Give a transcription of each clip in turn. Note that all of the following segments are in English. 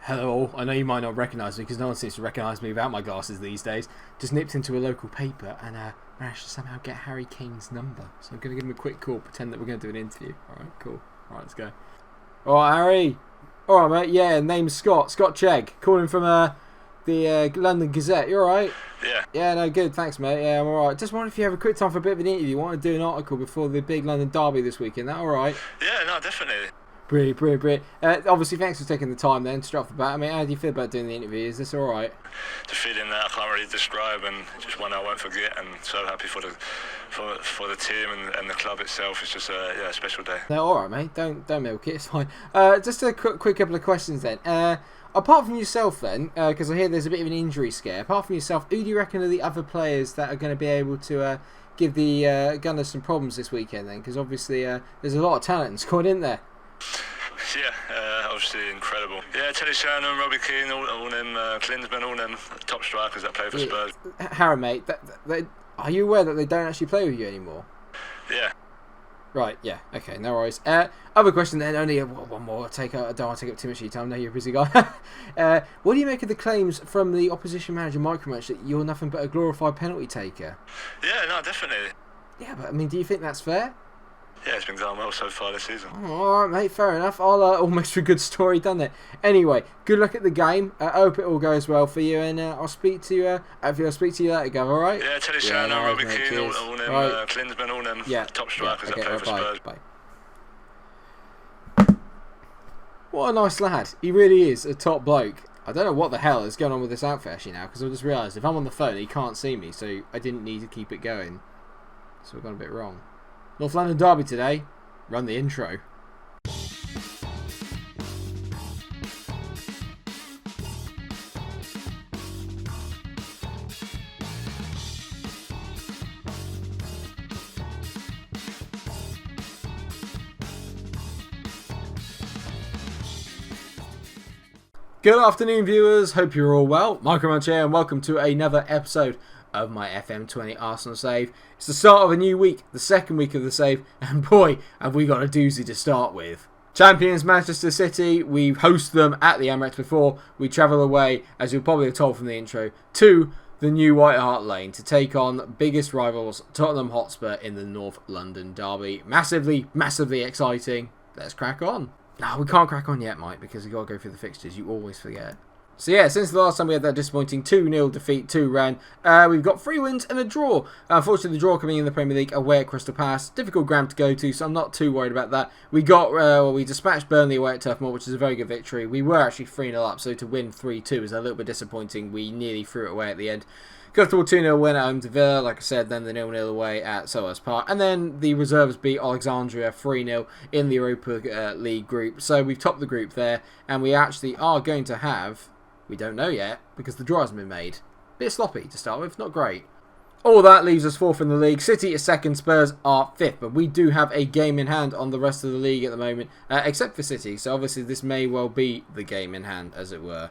Hello, I know you might not recognise me because no one seems to recognise me without my glasses these days. Just nipped into a local paper and managed to somehow get Harry Kane's number. So I'm going to give him a quick call, pretend that we're going to do an interview. Alright, cool. Alright, let's go. Alright, Harry. Alright, mate. Yeah, name's Scott. Scott Chegg. Calling from the London Gazette. You alright? Yeah. Yeah, no, good. Thanks, mate. Yeah, I'm alright. Just wondering if you have a quick time for a bit of an interview. Want to do an article before the big London derby this weekend. That alright? Yeah, no, definitely. Brilliant. Obviously, thanks for taking the time then, straight off the bat. I mean, how do you feel about doing the interview? Is this alright? The feeling that I can't really describe, and just one I won't forget, and so happy for the team and the club itself. It's just a special day. No, alright, mate. Don't milk it. It's fine. Just a quick couple of questions then. Apart from yourself then, because I hear there's a bit of an injury scare, apart from yourself, who do you reckon are the other players that are going to be able to give the Gunners some problems this weekend then? Because obviously there's a lot of talent in the squad, isn't there? Yeah, obviously incredible. Yeah, Teddy Sheringham, Rockin, all them, Klinsmann, all them top strikers that play for Spurs. Harry, mate, are you aware that they don't actually play with you anymore? Yeah. Right, yeah, okay, no worries. Other question then, only one more. I don't want to take up too much of your time. I know you're a busy guy. What do you make of the claims from the opposition manager, MikeRo, that you're nothing but a glorified penalty taker? Yeah, no, definitely. Yeah, but I mean, do you think that's fair? Yeah, it's been going well so far this season. Alright, mate, fair enough. I'll almost a good story done there. Anyway, good luck at the game. I hope it all goes well for you, and I'll speak to you. Hopefully, I'll speak to you later, Gav. Alright? Yeah, Teddy Sheringham, Rockin, all them, right. Klinsmann, all them top strikers that play for Spurs. Bye. What a nice lad. He really is a top bloke. I don't know what the hell is going on with this outfit actually now, because I just realised if I'm on the phone, he can't see me, so I didn't need to keep it going. So we've gone a bit wrong. North London derby today. Run the intro. Good afternoon, viewers. Hope you're all well. MikeRo here, and welcome to another episode of my FM20 Arsenal save. It's the start of a new week, the second week of the save, and boy, have we got a doozy to start with. Champions Manchester City, we host them at the Emirates before we travel away, as you'll probably have told from the intro, to the new White Hart Lane to take on biggest rivals Tottenham Hotspur in the North London derby. Massively exciting. Let's crack on. No, we can't crack on yet, Mike, because we've got to go through the fixtures. You always forget. So yeah, since the last time we had that disappointing 2-0 defeat to Rennes, we've got 3 wins and a draw. Unfortunately, the draw coming in the Premier League away at Crystal Palace. Difficult ground to go to, so I'm not too worried about that. We dispatched Burnley away at Turf Moor, which is a very good victory. We were actually 3-0 up, so to win 3-2 is a little bit disappointing. We nearly threw it away at the end. Comfortable 2-0 win at home to Villa, like I said, then the 0-0 away at Selhurst Park. And then the reserves beat Alexandria 3-0 in the Europa League group. So we've topped the group there, and we actually are going to have... We don't know yet, because the draw hasn't been made. Bit sloppy to start with, not great. All that leaves us 4th in the league. City is 2nd, Spurs are 5th. But we do have a game in hand on the rest of the league at the moment, except for City. So obviously this may well be the game in hand, as it were.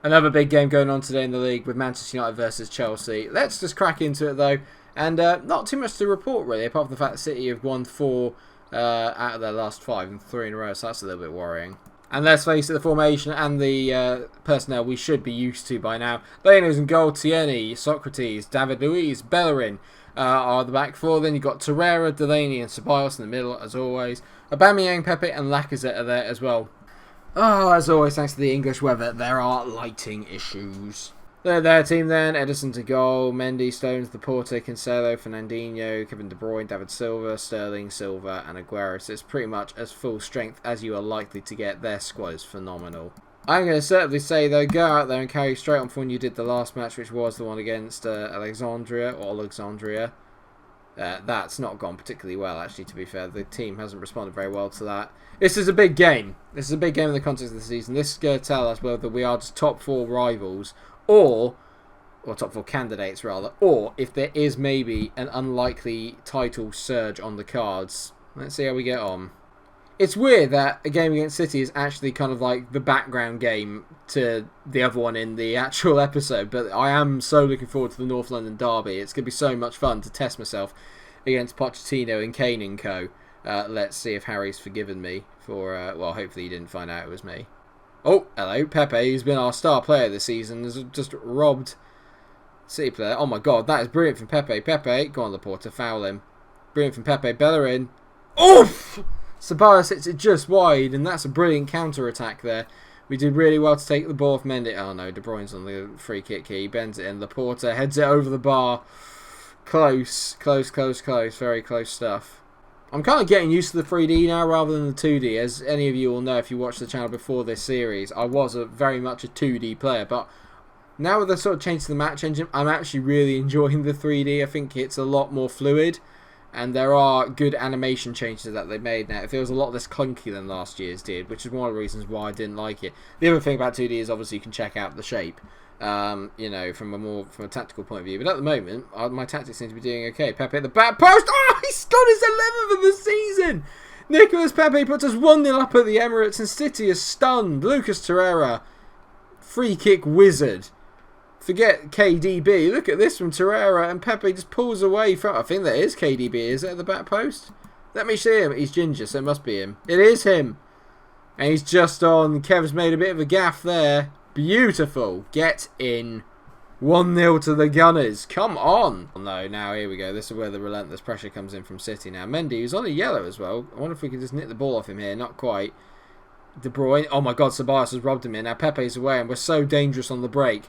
Another big game going on today in the league with Manchester United versus Chelsea. Let's just crack into it though. And not too much to report really, apart from the fact that City have won 4 out of their last 5 and 3 in a row. So that's a little bit worrying. And let's face it, the formation and the personnel we should be used to by now. Leno's in goal, Tierney, Socrates, David Luiz, Bellerin are the back four. Then you've got Torreira, Delaney and Ceballos in the middle, as always. Aubameyang, Pepe and Lacazette are there as well. Oh, as always, thanks to the English weather, there are lighting issues. Their team then, Ederson to goal, Mendy, Stones, Laporte, Cancelo, Fernandinho, Kevin De Bruyne, David Silva, Sterling, Silva and Aguero. So it's pretty much as full strength as you are likely to get. Their squad is phenomenal. I'm going to certainly say though, go out there and carry straight on from when you did the last match, which was the one against Alexandria. That's not gone particularly well, actually, to be fair. The team hasn't responded very well to that. This is a big game. This is a big game in the context of the season. This is going to tell us whether we are just top 4 rivals or top 4 candidates rather, or if there is maybe an unlikely title surge on the cards. Let's see how we get on. It's weird that a game against City is actually kind of like the background game to the other one in the actual episode, but I am so looking forward to the North London derby. It's going to be so much fun to test myself against Pochettino and Kane and co. Let's see if Harry's forgiven me for, well, hopefully he didn't find out it was me. Oh, hello, Pepe, who's been our star player this season, has just robbed City player. Oh my god, that is brilliant from Pepe. Pepe, go on Laporta, foul him. Brilliant from Pepe, Bellerin. Oof! Ceballos hits it just wide, and that's a brilliant counter-attack there. We did really well to take the ball off Mendy. Oh no, De Bruyne's on the free kick here. He bends it in. Laporta heads it over the bar. Close. Very close stuff. I'm kind of getting used to the 3D now rather than the 2D. As any of you will know if you watched the channel before this series, I was very much a 2D player. But now with the sort of change to the match engine, I'm actually really enjoying the 3D. I think it's a lot more fluid. And there are good animation changes that they made now. It feels a lot less clunky than last year's did, which is one of the reasons why I didn't like it. The other thing about 2D is obviously you can check out the shape, you know, from a tactical point of view. But at the moment, my tactics seem to be doing okay. Pepe at the back post. Oh, he's got his 11th of the season. Nicolas Pepe puts us 1-0 up at the Emirates, and City is stunned. Lucas Torreira, free kick wizard. Forget KDB. Look at this from Torreira, and Pepe just pulls away from... I think that is KDB. Is it at the back post? Let me see him. He's ginger, so it must be him. It is him. And he's just on. Kev's made a bit of a gaff there. Beautiful. Get in. 1-0 to the Gunners. Come on. Oh, no, now here we go. This is where the relentless pressure comes in from City now. Mendy, who's on a yellow as well. I wonder if we can just nick the ball off him here. Not quite. De Bruyne. Oh my god, Ceballos has robbed him here. Now Pepe's away, and we're so dangerous on the break.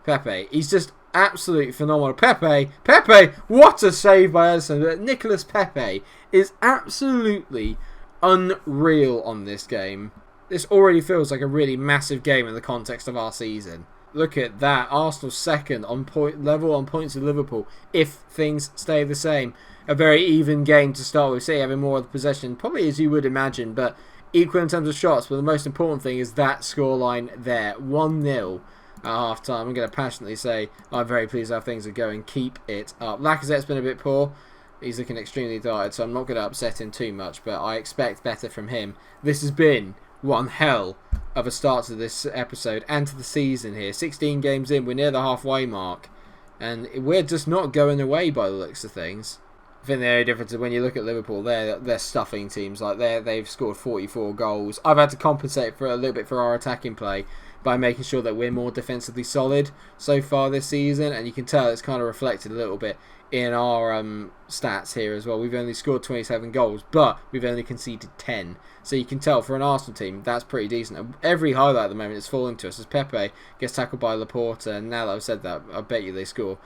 Pepe, he's just absolutely phenomenal. Pepe, what a save by Ederson. Nicolas Pepe is absolutely unreal on this game. This already feels like a really massive game in the context of our season. Look at that. Arsenal second on level on points with Liverpool if things stay the same. A very even game to start with. City having more of the possession, probably as you would imagine, but equal in terms of shots. But the most important thing is that scoreline there. 1-0. At half time. I'm going to passionately say I'm very pleased how things are going. Keep it up. Lacazette's been a bit poor. He's looking extremely tired, so I'm not going to upset him too much, but I expect better from him. This has been one hell of a start to this episode and to the season here. 16 games in, we're near the halfway mark, and we're just not going away by the looks of things. I think the only difference is when you look at Liverpool, they're stuffing teams. Like they've scored 44 goals. I've had to compensate for a little bit for our attacking play by making sure that we're more defensively solid so far this season, and you can tell it's kind of reflected a little bit in our stats here as well. We've only scored 27 goals, but we've only conceded 10. So you can tell for an Arsenal team, that's pretty decent. Every highlight at the moment is falling to us as Pepe gets tackled by Laporta, and now that I've said that, I bet you they score.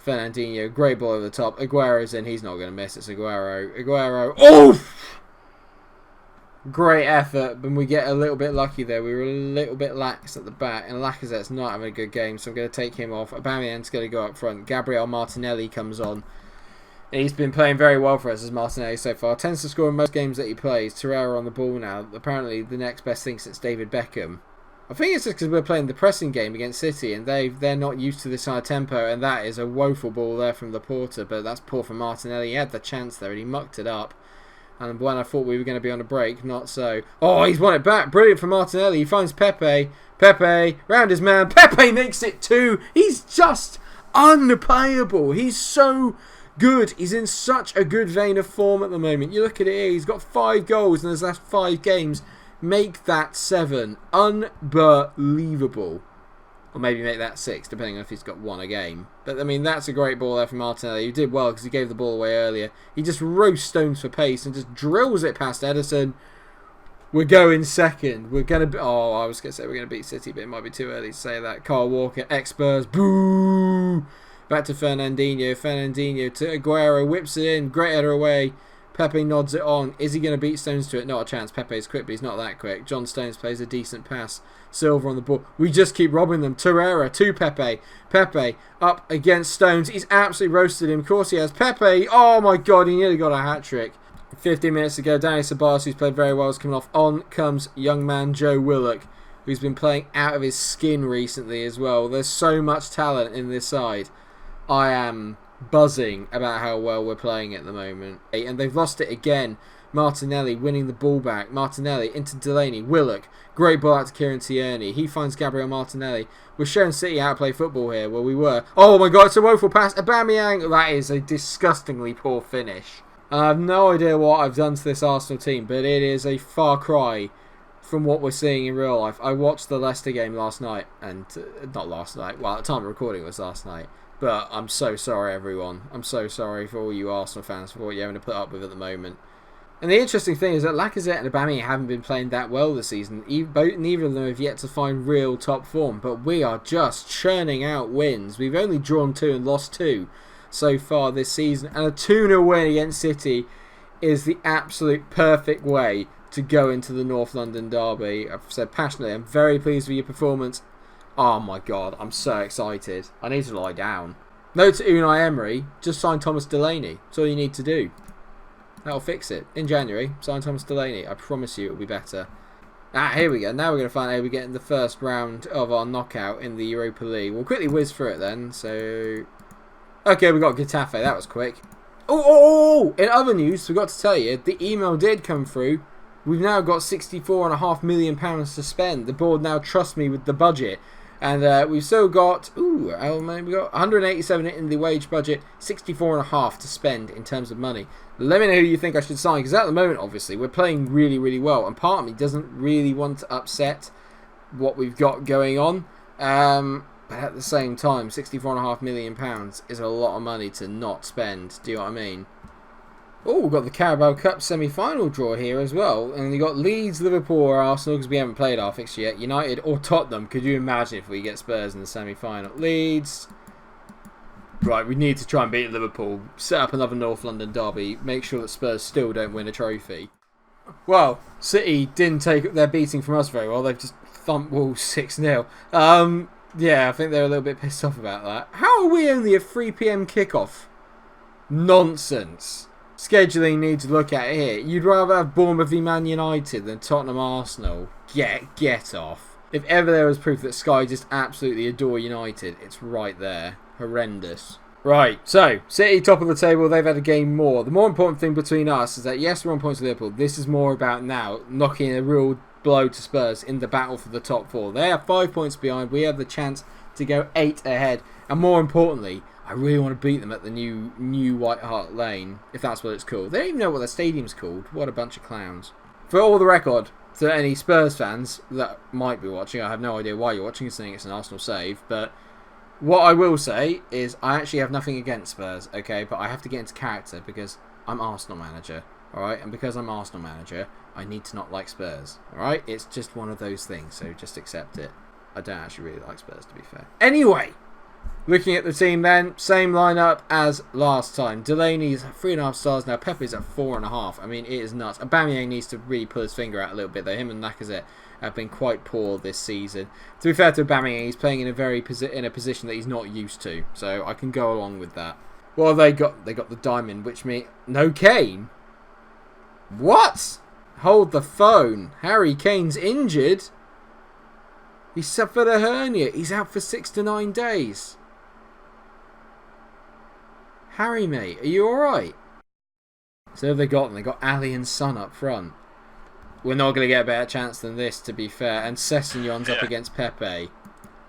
Fernandinho, great ball over the top. Aguero's in, he's not going to miss. It's Aguero. Oh! Great effort, but we get a little bit lucky there. We were a little bit lax at the back, and Lacazette's not having a good game, so I'm going to take him off. Aubameyang's going to go up front. Gabriel Martinelli comes on. And he's been playing very well for us as Martinelli so far. Tends to score in most games that he plays. Torreira on the ball now. Apparently the next best thing since David Beckham. I think it's just because we're playing the pressing game against City, and they're not used to this high tempo, and that is a woeful ball there from Laporta, but that's poor from Martinelli. He had the chance there, and he mucked it up. And when I thought we were going to be on a break, not so. Oh, he's won it back. Brilliant from Martinelli. He finds Pepe. Pepe, round his man. Pepe makes it 2. He's just unplayable. He's so good. He's in such a good vein of form at the moment. You look at it here. He's got 5 goals in his last 5 games. Make that 7. Unbelievable. Or maybe make that 6, depending on if he's got 1 a game. But, I mean, that's a great ball there from Martinelli. He did well because he gave the ball away earlier. He just roasts Stones for pace and just drills it past Ederson. We're going second. We're going to be... Oh, I was going to say we're going to beat City, but it might be too early to say that. Kyle Walker, ex-Spurs. Boo! Back to Fernandinho. Fernandinho to Aguero. Whips it in. Great header away. Pepe nods it on. Is he going to beat Stones to it? Not a chance. Pepe's quick, but he's not that quick. John Stones plays a decent pass. Silva on the ball. We just keep robbing them. Torreira to Pepe. Pepe up against Stones. He's absolutely roasted him. Of course he has. Pepe. Oh my god, he nearly got a hat-trick. 15 minutes to go. Danny Ceballos, who's played very well, is coming off. On comes young man Joe Willock, who's been playing out of his skin recently as well. There's so much talent in this side. I am buzzing about how well we're playing at the moment. And they've lost it again. Martinelli winning the ball back. Martinelli into Delaney. Willock. Great ball out to Kieran Tierney. He finds Gabriel Martinelli. We're showing City how to play football here. Well, we were. Oh my god, it's a woeful pass. Aubameyang. That is a disgustingly poor finish. I have no idea what I've done to this Arsenal team, but it is a far cry from what we're seeing in real life. I watched the Leicester game last night, and not last night, well, at the time of recording it was last night, but I'm so sorry, everyone. I'm so sorry for all you Arsenal fans for what you're having to put up with at the moment. And the interesting thing is that Lacazette and Aubameyang haven't been playing that well this season. Neither of them have yet to find real top form, but we are just churning out wins. We've only drawn 2 and lost 2 so far this season, and a 2-0 win against City is the absolute perfect way to go into the North London derby. I've said passionately, I'm very pleased with your performance. Oh my god, I'm so excited. I need to lie down. Note to Unai Emery, just sign Thomas Delaney. That's all you need to do. That'll fix it. In January, sign Thomas Delaney. I promise you it'll be better. Here we go. Now we're going to find out we're getting the first round of our knockout in the Europa League. We'll quickly whiz through it then. So, okay, we got Getafe. That was quick. Oh! In other news, forgot to tell you, the email did come through. We've now got £64.5 million to spend. The board now trusts me with the budget. And we've still got, we got 187 in the wage budget, 64.5 to spend in terms of money. Let me know who you think I should sign, because at the moment, obviously, we're playing really, really well. And part of me doesn't really want to upset what we've got going on. But at the same time, £64.5 million is a lot of money to not spend. Do you know what I mean? Oh, we've got the Carabao Cup semi-final draw here as well. And you've got Leeds, Liverpool or Arsenal, because we haven't played our fixture yet. United or Tottenham. Could you imagine if we get Spurs in the semi-final? Leeds. Right, we need to try and beat Liverpool. Set up another North London derby. Make sure that Spurs still don't win a trophy. Well, City didn't take their beating from us very well. They've just thumped Wolves 6-0. Yeah, I think they're a little bit pissed off about that. How are we only a 3 PM kickoff? Nonsense. Scheduling needs to look at it here. You'd rather have Bournemouth v Man United than Tottenham Arsenal. Get off. If ever there was proof that Sky just absolutely adore United, it's right there. Horrendous. Right, so, City top of the table, they've had a game more. The more important thing between us is that, yes, we're on points with Liverpool. This is more about now knocking a real blow to Spurs in the battle for the top 4. They are 5 points behind. We have the chance to go 8 ahead. And more importantly, I really want to beat them at the new White Hart Lane, if that's what it's called. They don't even know what their stadium's called. What a bunch of clowns. For all the record, to any Spurs fans that might be watching, I have no idea why you're watching, saying it's an Arsenal save, but what I will say is I actually have nothing against Spurs, okay, but I have to get into character because I'm Arsenal manager, alright, and because I'm Arsenal manager, I need to not like Spurs, alright? It's just one of those things, so just accept it. I don't actually really like Spurs, to be fair. Anyway, looking at the team then, same lineup as last time. Delaney's 3.5 stars now. Pepe's at 4.5. I mean, it is nuts. Aubameyang needs to really pull his finger out a little bit though. Him and Lacazette have been quite poor this season. To be fair to Aubameyang, he's playing in a position that he's not used to, so I can go along with that. Well, they got the diamond, which means no Kane. What? Hold the phone. Harry Kane's injured. He suffered a hernia. He's out for 6 to 9 days. Harry, mate, are you alright? So they got them. They got Ali and Son up front. We're not going to get a better chance than this, to be fair. And Sessegnon's up against Pepe.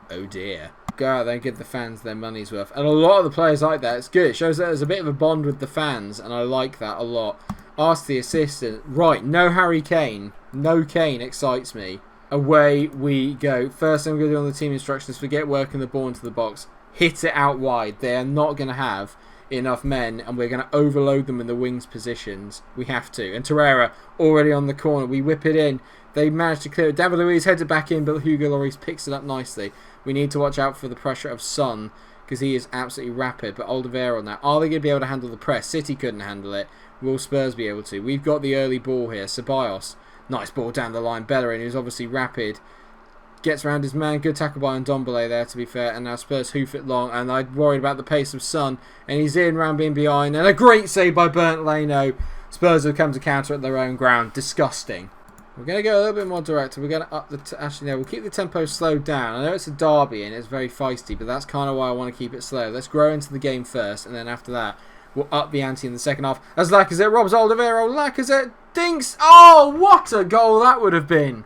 Oh dear. Go out there and give the fans their money's worth. And a lot of the players like that. It's good. It shows that there's a bit of a bond with the fans. And I like that a lot. Ask the assistant. Right, no Harry Kane. No Kane excites me. Away we go. First thing I'm going to do on the team instructions. Forget working the ball into the box. Hit it out wide. They are not going to have enough men, and we're going to overload them in the wings positions. We have to. And Torreira already on the corner. We whip it in. They managed to clear it. David Luiz heads it back in, but Hugo Lloris picks it up nicely. We need to watch out for the pressure of Son, because he is absolutely rapid. But Alderweireld now, are they going to be able to handle the press? City couldn't handle it. Will Spurs be able to? We've got the early ball here. Ceballos, nice ball down the line. Bellerin, who's obviously rapid, gets around his man. Good tackle by Ndombele there, to be fair. And now Spurs hoof it long. And I'm worried about the pace of Son. And he's in, round being behind. And a great save by Bernd Leno. Spurs have come to counter at their own ground. Disgusting. We're going to go a little bit more direct. We're going to up the... Actually, no, we'll keep the tempo slowed down. I know it's a derby and it's very feisty, but that's kind of why I want to keep it slow. Let's grow into the game first. And then after that, we'll up the ante in the second half. As Lacazette robs Alderweireld. Lacazette dinks. Oh, what a goal that would have been.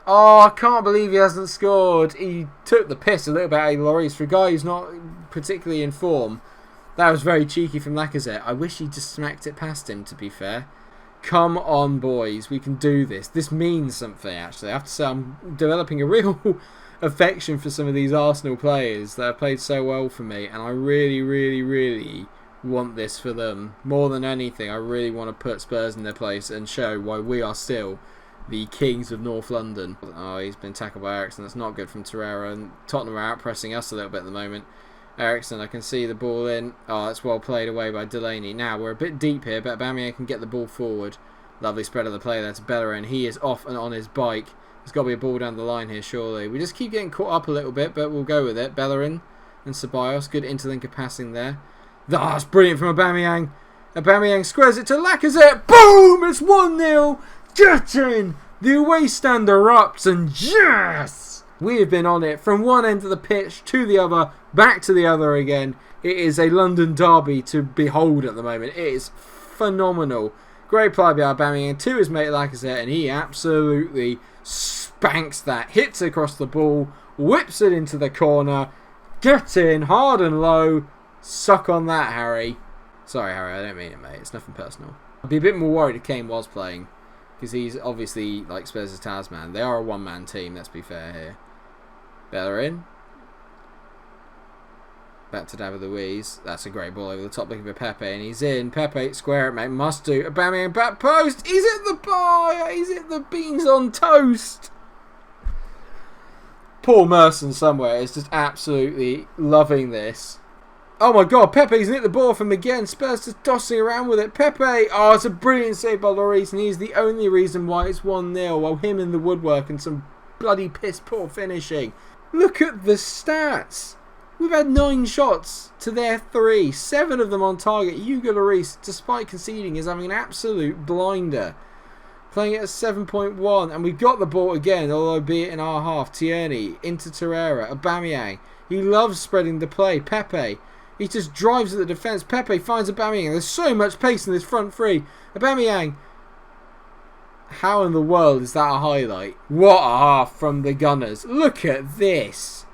Oh, I can't believe he hasn't scored. He took the piss a little bit out of Lloris for a guy who's not particularly in form. That was very cheeky from Lacazette. I wish he just smacked it past him, to be fair. Come on, boys. We can do this. This means something, actually. I have to say, I'm developing a real affection for some of these Arsenal players that have played so well for me. And I really, really, really want this for them. More than anything, I really want to put Spurs in their place and show why we are still the kings of North London. Oh, he's been tackled by Eriksen. That's not good from Torreira. And Tottenham are out-pressing us a little bit at the moment. Eriksen, I can see the ball in. Oh, that's well played away by Delaney. Now, we're a bit deep here, but Aubameyang can get the ball forward. Lovely spread of the play there to Bellerin. He is off and on his bike. There's got to be a ball down the line here, surely. We just keep getting caught up a little bit, but we'll go with it. Bellerin and Ceballos. Good interlink passing there. That's brilliant from Aubameyang. Aubameyang squares it to Lacazette. Boom! It's 1-0. Get in! The away stand erupts, and yes! We have been on it from one end of the pitch to the other, back to the other again. It is a London derby to behold at the moment. It is phenomenal. Great play by Aubameyang to his mate Lacazette, and he absolutely spanks that. Hits across the ball, whips it into the corner. Get in, hard and low. Suck on that, Harry. Sorry, Harry, I don't mean it, mate. It's nothing personal. I'd be a bit more worried if Kane was playing, because he's obviously like Spurs' Tasman. They are a one-man team, let's be fair here. Bellerin. Back to David Luiz. That's a great ball over the top, looking for Pepe, and he's in. Pepe, square it, mate. Must do. Aubameyang, back post. He's at the bar. He's at the beans on toast. Paul Merson somewhere is just absolutely loving this. Oh my god, Pepe's nicked the ball from again. Spurs just tossing around with it. Pepe, oh, it's a brilliant save by Lloris, and he's the only reason why it's 1-0, while him in the woodwork and some bloody piss poor finishing. Look at the stats. We've had 9 shots to their 3. 7 of them on target. Hugo Lloris, despite conceding, is having an absolute blinder. Playing at 7.1, and we've got the ball again, although be it in our half. Tierney into Torreira. Aubameyang. He loves spreading the play. Pepe. He just drives at the defence. Pepe finds Aubameyang. There's so much pace in this front three. Aubameyang. How in the world is that a highlight? What a half from the Gunners. Look at this.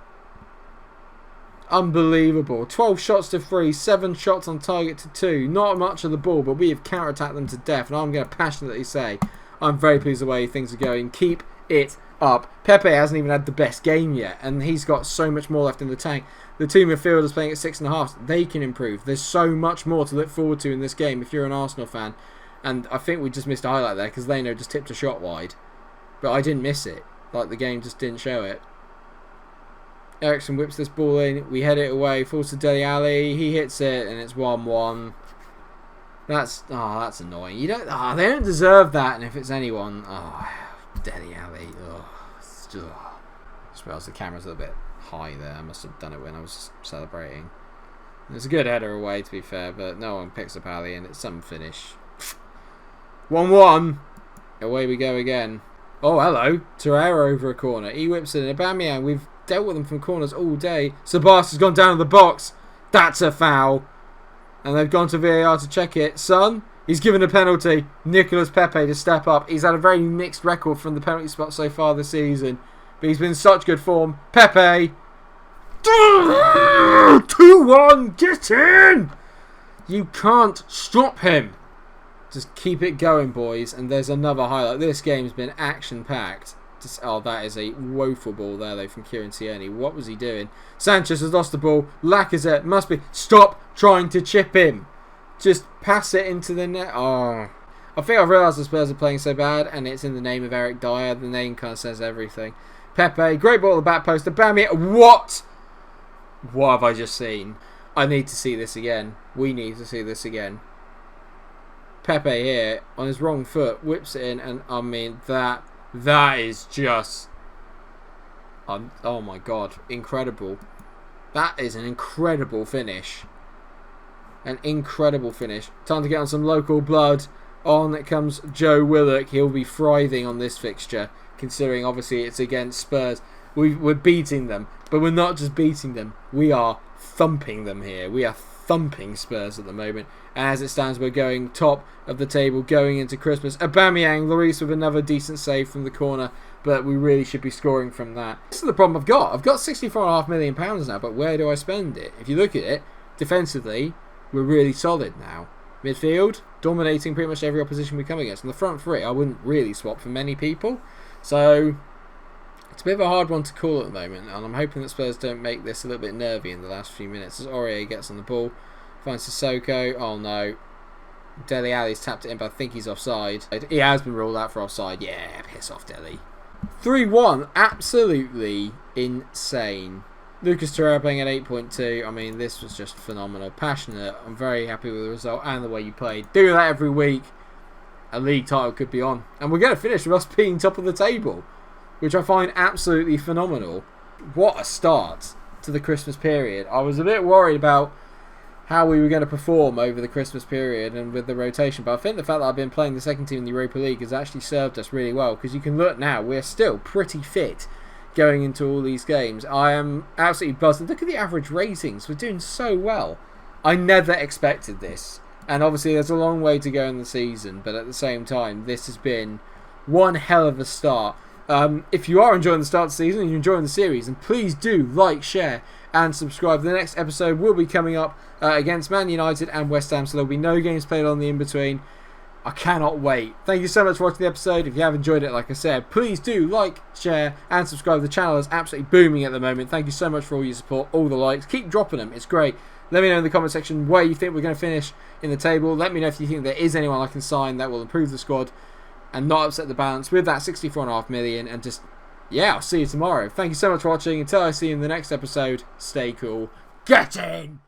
Unbelievable. 12 shots to 3. 7 shots on target to 2. Not much of the ball, but we have counter-attacked them to death. And I'm going to passionately say, I'm very pleased with the way things are going. Keep it up. Pepe hasn't even had the best game yet, and he's got so much more left in the tank. The two midfielders playing at 6.5, they can improve. There's so much more to look forward to in this game if you're an Arsenal fan. And I think we just missed a highlight there because Leno just tipped a shot wide. But I didn't miss it. Like, the game just didn't show it. Eriksen whips this ball in. We head it away. Falls to Dele Alli. He hits it, and it's 1-1. That's annoying. They don't deserve that. And if it's anyone, Dele Alli. Smells the camera's a little bit high there. I must have done it when I was celebrating. It's a good header away, to be fair, but no one picks up Alli, and it's some finish. 1-1. Away we go again. Oh, hello. Torreira over a corner. He whips it in. Aubameyang, we've dealt with them from corners all day. Ceballos has gone down to the box. That's a foul. And they've gone to VAR to check it. Son, he's given a penalty. Nicolas Pepe to step up. He's had a very mixed record from the penalty spot so far this season. But he's been in such good form. Pepe. 2-1. Get in. You can't stop him. Just keep it going, boys. And there's another highlight. This game's been action-packed. That is a woeful ball there, though, from Kieran Tierney. What was he doing? Sanchez has lost the ball. Lacazette must be... Stop trying to chip him. Just pass it into the net. Oh. I think I've realised the Spurs are playing so bad, and it's in the name of Eric Dyer. The name kind of says everything. Pepe, great ball at the back post. Aubameyang, what? What have I just seen? I need to see this again. We need to see this again. Pepe here, on his wrong foot, whips it in, and I mean, that is just... oh my god, incredible. That is an incredible finish. An incredible finish. Time to get on some local blood. On it comes Joe Willock. He'll be thriving on this fixture, considering obviously it's against Spurs. We're beating them, but we're not just beating them. We are thumping them here. We are thumping Spurs at the moment. And as it stands, we're going top of the table, going into Christmas. Aubameyang, Lloris with another decent save from the corner, but we really should be scoring from that. This is the problem I've got. I've got £64.5 million now, but where do I spend it? If you look at it, defensively, we're really solid now. Midfield, dominating pretty much every opposition we come against. And the front three, I wouldn't really swap for many people. So it's a bit of a hard one to call at the moment. And I'm hoping that Spurs don't make this a little bit nervy in the last few minutes. As Aurier gets on the ball, finds Sissoko. Oh no. Dele Alli's tapped it in, but I think he's offside. He has been ruled out for offside. Yeah, piss off, Dele. 3-1. Absolutely insane. Lucas Torreira playing at 8.2. I mean, this was just phenomenal. Passionate. I'm very happy with the result and the way you played. Doing that every week, a league title could be on. And we're going to finish with us being top of the table, which I find absolutely phenomenal. What a start to the Christmas period. I was a bit worried about how we were going to perform over the Christmas period and with the rotation, but I think the fact that I've been playing the second team in the Europa League has actually served us really well, because you can look now, we're still pretty fit going into all these games. I am absolutely buzzed. Look at the average ratings. We're doing so well. I never expected this. And obviously there's a long way to go in the season, but at the same time, this has been one hell of a start. If you are enjoying the start of the season and you're enjoying the series, then please do like, share and subscribe. The next episode will be coming up against Man United and West Ham, so there'll be no games played on the in-between. I cannot wait. Thank you so much for watching the episode. If you have enjoyed it, like I said, please do like, share and subscribe. The channel is absolutely booming at the moment. Thank you so much for all your support, all the likes. Keep dropping them. It's great. Let me know in the comment section where you think we're going to finish in the table. Let me know if you think there is anyone I can sign that will improve the squad and not upset the balance with that 64.5 million. And just, yeah, I'll see you tomorrow. Thank you so much for watching. Until I see you in the next episode, stay cool. Get in!